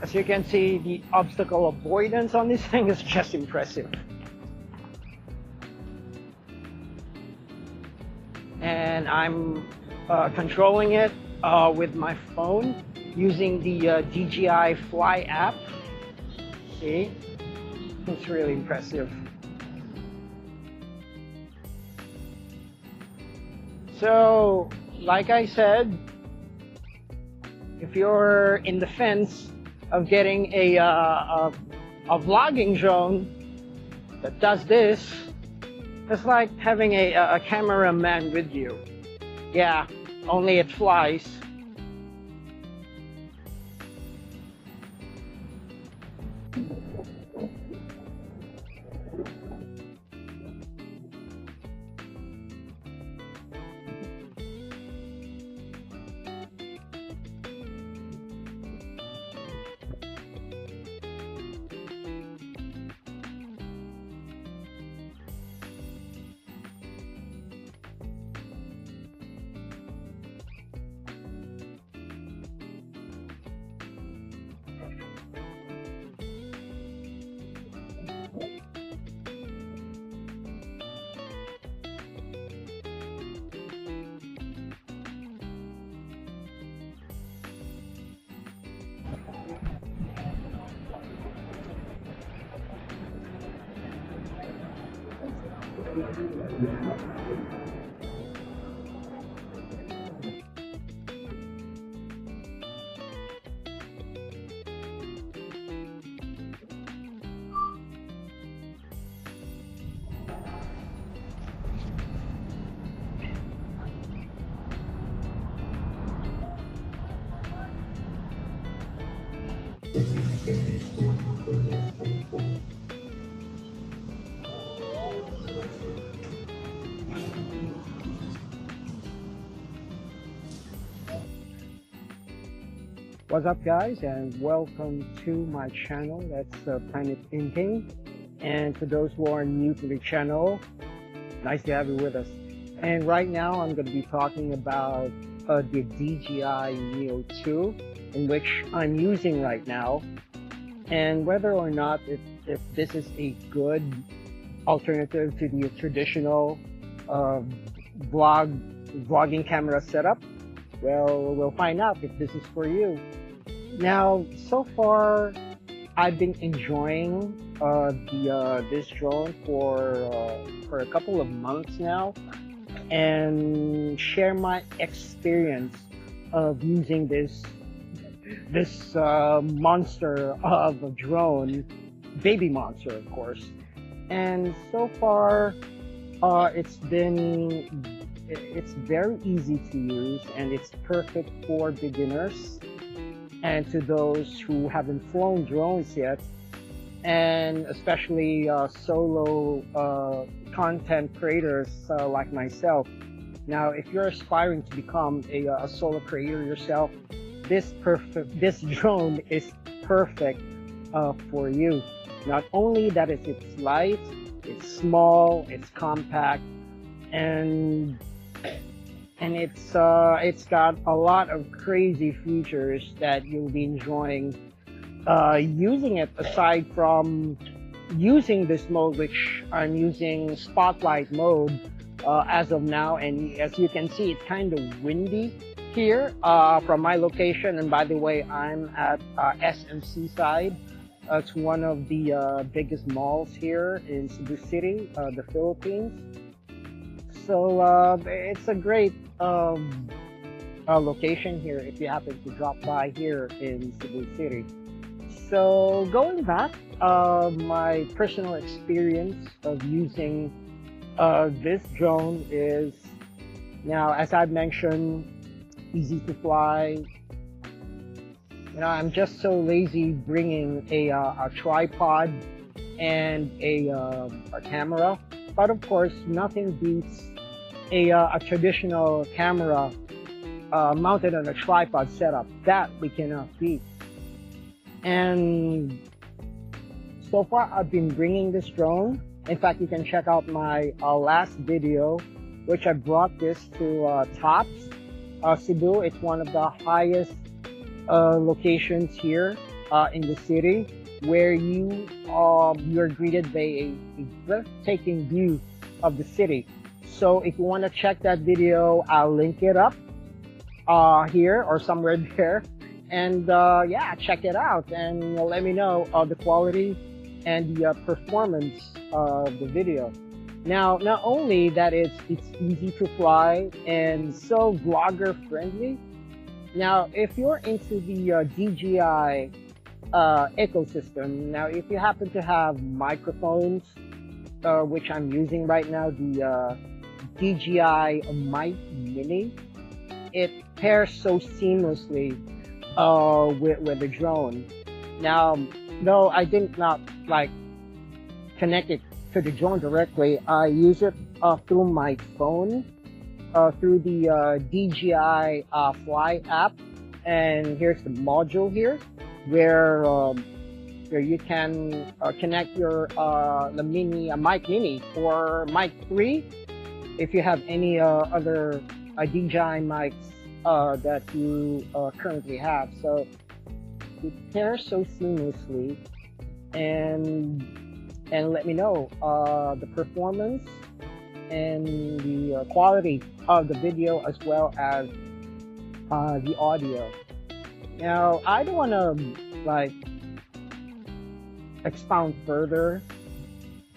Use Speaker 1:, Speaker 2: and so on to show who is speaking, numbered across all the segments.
Speaker 1: As you can see, the obstacle avoidance on this thing is just impressive. And I'm controlling it with my phone using the DJI Fly app. See, it's really impressive. So, like I said, if you're in the fence of getting a vlogging drone that does this, it's like having a cameraman with you. Yeah, only it flies. What's up, guys, and welcome to my channel. That's Planet Thinking. And for those who are new to the channel, nice to have you with us. And right now I'm going to be talking about the DJI Neo 2, in which I'm using right now, and whether or not if this is a good alternative to the traditional vlogging camera setup. Well, we'll find out if this is for you. Now, so far, I've been enjoying this drone for a couple of months now, and share my experience of using this monster of a drone, baby monster, of course. And so far, it's very easy to use, and it's perfect for beginners and to those who haven't flown drones yet, and especially solo content creators like myself. Now, if you're aspiring to become a solo creator yourself, this drone is perfect for you. Not only that, it's light, it's small, it's compact, and it's got a lot of crazy features that you'll be enjoying using it, aside from using this mode, which I'm using spotlight mode as of now. And as you can see, it's kind of windy here from my location. And by the way, I'm at SMC side. It's one of the biggest malls here in Cebu City, the Philippines. So it's a great location here if you happen to drop by here in Cebu City. So going back, my personal experience of using this drone is, now, as I've mentioned, easy to fly. You know, I'm just so lazy bringing a tripod and a camera, but of course nothing beats a traditional camera mounted on a tripod setup. That we cannot beat. And so far I've been bringing this drone. In fact, you can check out my last video, which I brought this to Tops, Cebu. It's one of the highest locations here in the city, where you're greeted by a breathtaking view of the city. So if you want to check that video, I'll link it up here or somewhere there. And yeah, check it out and let me know the quality and the performance of the video. Now, not only that it's easy to fly and so vlogger friendly. Now, if you're into the DJI ecosystem, now if you happen to have microphones, which I'm using right now, the DJI Mic Mini, it pairs so seamlessly with the drone. Now, though I did not like connect it to the drone directly, I use it through my phone, through the DJI Fly app. And here's the module here, where you can connect your the Mic Mini or Mic 3 if you have any other DJI mics that you currently have. So it pairs so seamlessly, and let me know the performance and the quality of the video, as well as the audio. Now, I don't want to like expound further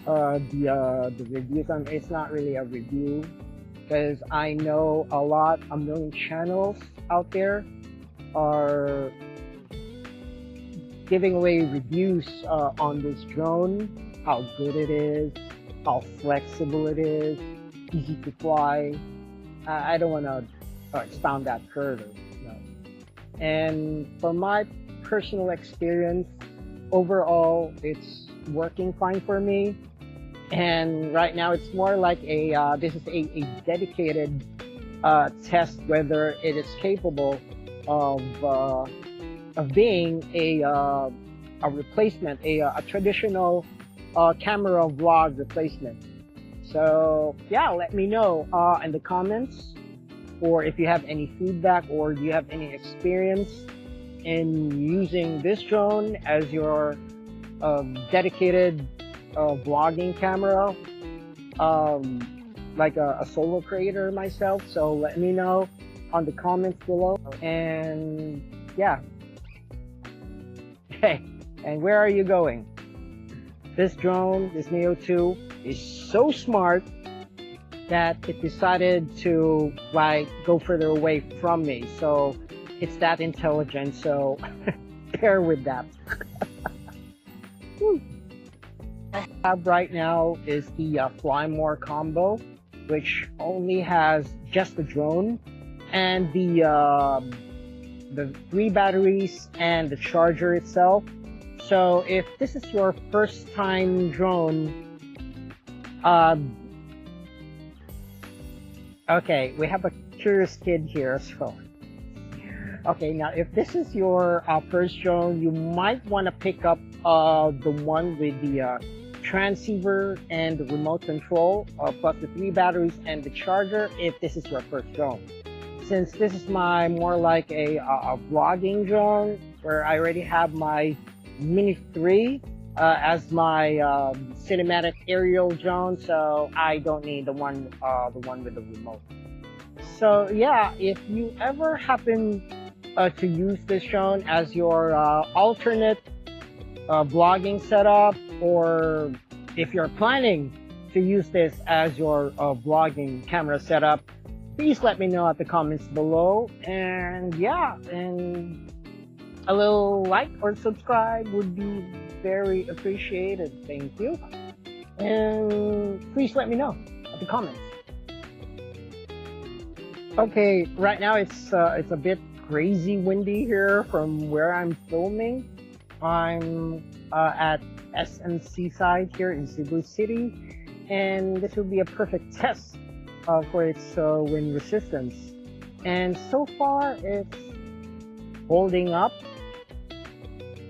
Speaker 1: the reviews. It's not really a review, because I know a million channels out there are giving away reviews on this drone, how good it is, how flexible it is, easy to fly. I don't want to expound that further. No. And from my personal experience, overall, it's working fine for me. And right now, it's more like this is a dedicated test whether it is capable of being a replacement, a traditional camera vlog replacement. So yeah, let me know in the comments, or if you have any feedback, or do you have any experience in using this drone as your dedicated vlogging camera, like a solo creator myself. So let me know on the comments below. And yeah, hey, and where are you going? This drone, this Neo 2, is so smart that it decided to like go further away from me. So it's that intelligent, so bear with that. I have right now is the Fly More combo, which only has just the drone and the 3 batteries and the charger itself. So if this is your first time drone, okay, we have a curious kid here, so okay, now if this is your first drone, you might want to pick up the one with the transceiver and the remote control, plus the 3 batteries and the charger, if this is your first drone. Since this is my more like a vlogging drone, where I already have my Mini 3 as my cinematic aerial drone, so I don't need the one with the remote. So yeah, if you ever happen to use this drone as your alternate vlogging setup, or if you're planning to use this as your vlogging camera setup, please let me know at the comments below. And yeah, and a little like or subscribe would be very appreciated. Thank you. And please let me know at the comments. Okay, right now it's a bit crazy windy here from where I'm filming. I'm at SMC side here in Cebu City, and this will be a perfect test for its wind resistance. And so far it's holding up,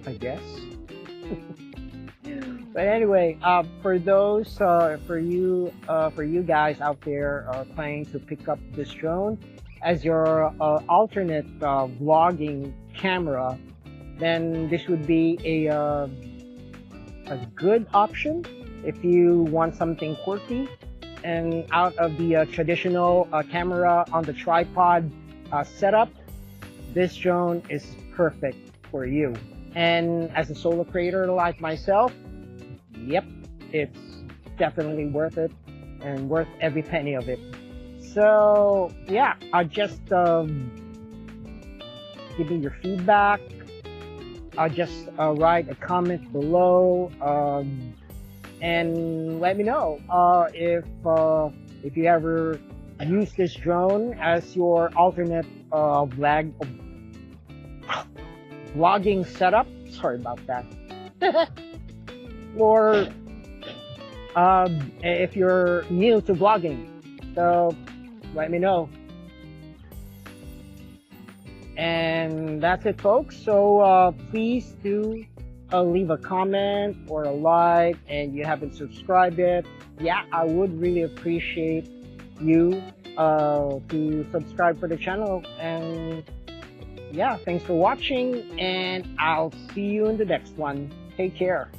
Speaker 1: I guess. But anyway, for those for you guys out there planning to pick up this drone as your alternate vlogging camera, then this would be a good option if you want something quirky and out of the traditional camera on the tripod setup. This drone is perfect for you. And as a solo creator like myself, yep, it's definitely worth it and worth every penny of it. So yeah, just give me your feedback. Just write a comment below and let me know if you ever use this drone as your alternate vlogging setup. Sorry about that. Or if you're new to vlogging, so let me know. And that's it, folks. So please do leave a comment or a like, and you haven't subscribed yet, yeah, I would really appreciate you to subscribe for the channel. And yeah, thanks for watching, and I'll see you in the next one. Take care.